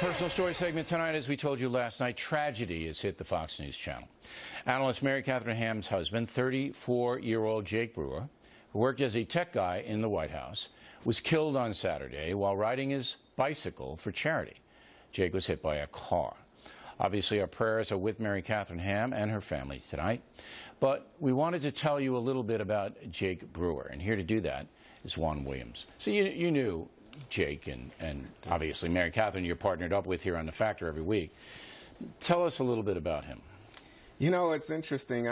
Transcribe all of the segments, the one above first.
Personal story segment tonight. As we told you last night, tragedy has hit the Fox News channel. Analyst Mary Katharine Ham's husband, 34-year-old Jake Brewer, who worked as a tech guy in the White House, was killed on Saturday while riding his bicycle for charity. Jake was hit by a car. Obviously, our prayers are with Mary Katharine Ham and her family tonight. But we wanted to tell you a little bit about Jake Brewer, and here to do that is Juan Williams. So you knew Jake and obviously Mary Katharine you're partnered up with here on The Factor every week. Tell us a little bit about him. You know, it's interesting.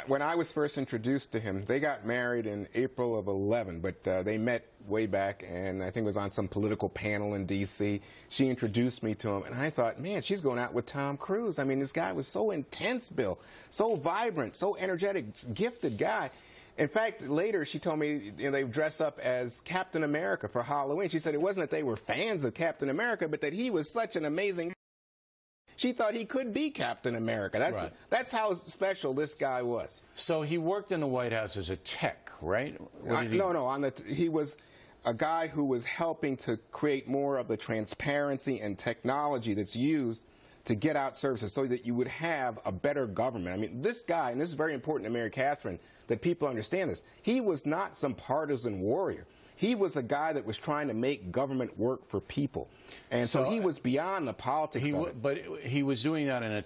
When I was first introduced to him, they got married in April of '11, but they met way back, and I think it was on some political panel in D.C. She introduced me to him, and I thought, man, she's going out with Tom Cruise. I mean, this guy was so intense, Bill, so vibrant, so energetic, gifted guy. In fact, later she told me they dress up as Captain America for Halloween. She said it wasn't that they were fans of Captain America, but that he was such an amazing. She thought he could be Captain America. That's how special this guy was. So he worked in the White House as a tech, right? No. He was a guy who was helping to create more of the transparency and technology that's used to get out services so that you would have a better government. I mean, this guy, and this is very important to Mary Katharine, that people understand this, he was not some partisan warrior. He was a guy that was trying to make government work for people. And so he was beyond the politics of it. But he was doing that in a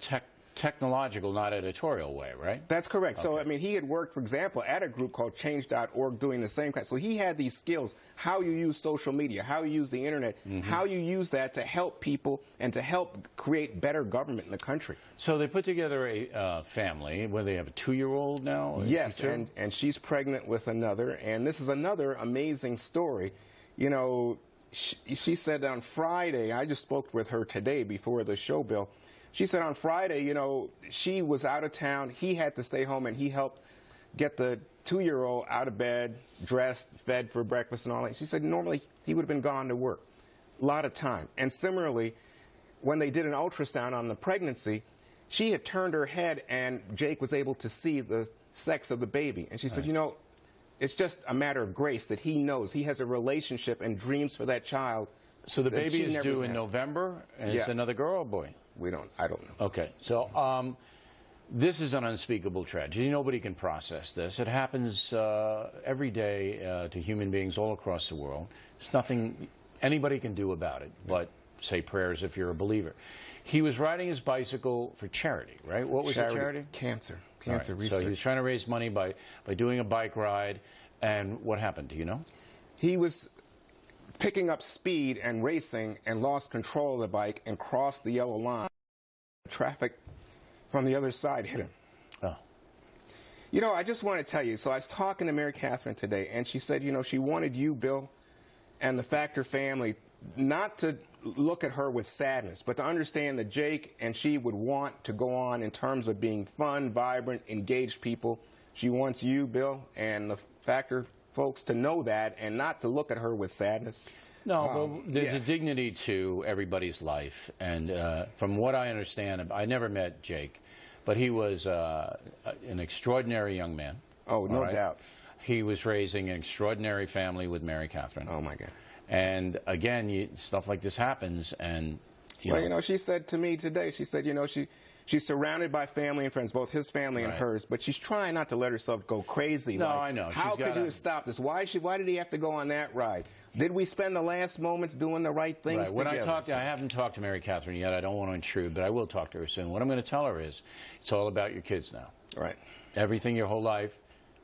technological, not editorial way, right? That's correct. Okay. So, I mean, he had worked, for example, at a group called Change.org doing the same kind. So he had these skills, how you use social media, how you use the Internet, how you use that to help people and to help create better government in the country. So they put together a family where they have a 2-year-old now? Yes, and she's pregnant with another. And this is another amazing story. You know, she said on Friday, I just spoke with her today before the show, Bill. She said on Friday, you know, she was out of town. He had to stay home, and he helped get the 2-year-old out of bed, dressed, fed for breakfast and all that. She said normally he would have been gone to work. A lot of time. And similarly, when they did an ultrasound on the pregnancy, she had turned her head, and Jake was able to see the sex of the baby. And she said, you know, it's just a matter of grace that he knows. He has a relationship and dreams for that child. So the baby is due in November, and it's another girl or boy? I don't know. Okay, so this is an unspeakable tragedy. Nobody can process this. It happens every day to human beings all across the world. There's nothing anybody can do about it but say prayers if you're a believer. He was riding his bicycle for charity, right? What was the charity? Cancer research. So he was trying to raise money by doing a bike ride. And what happened? Do you know? He was picking up speed and racing and lost control of the bike and crossed the yellow line. Traffic from the other side hit him. Oh. You know, I just want to tell you, so I was talking to Mary Katharine today, and she said, you know, she wanted you, Bill, and the Factor family not to look at her with sadness, but to understand that Jake and she would want to go on in terms of being fun, vibrant, engaged people. She wants you, Bill, and the Factor folks to know that and not to look at her with sadness. No, well, there's a dignity to everybody's life, and from what I understand, I never met Jake, but he was an extraordinary young man. Oh, no doubt. He was raising an extraordinary family with Mary Katharine. Oh, my God. And, again, stuff like this happens, and, you know, she said to me today, she said, you know, she's surrounded by family and friends, both his family and hers, but she's trying not to let herself go crazy. No, I know. How could you stop this? Why did he have to go on that ride? Did we spend the last moments doing the right things together? When I haven't talked to Mary Katharine yet. I don't want to intrude, but I will talk to her soon. What I'm going to tell her is it's all about your kids now. Right. Everything your whole life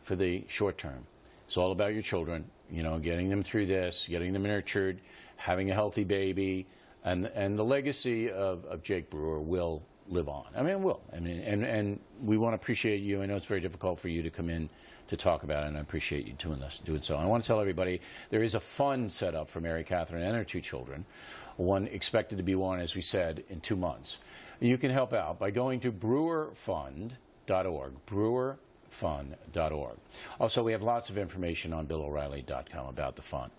for the short term. It's all about your children, you know, getting them through this, getting them nurtured, having a healthy baby, and the legacy of Jake Brewer will live on. I mean, it will. I mean, and we want to appreciate you. I know it's very difficult for you to come in to talk about it, and I appreciate you doing so. I want to tell everybody there is a fund set up for Mary Katharine and her 2 children, one expected to be born, as we said, in 2 months. You can help out by going to brewerfund.org, brewerfund.org. Also, we have lots of information on BillO'Reilly.com about the fund.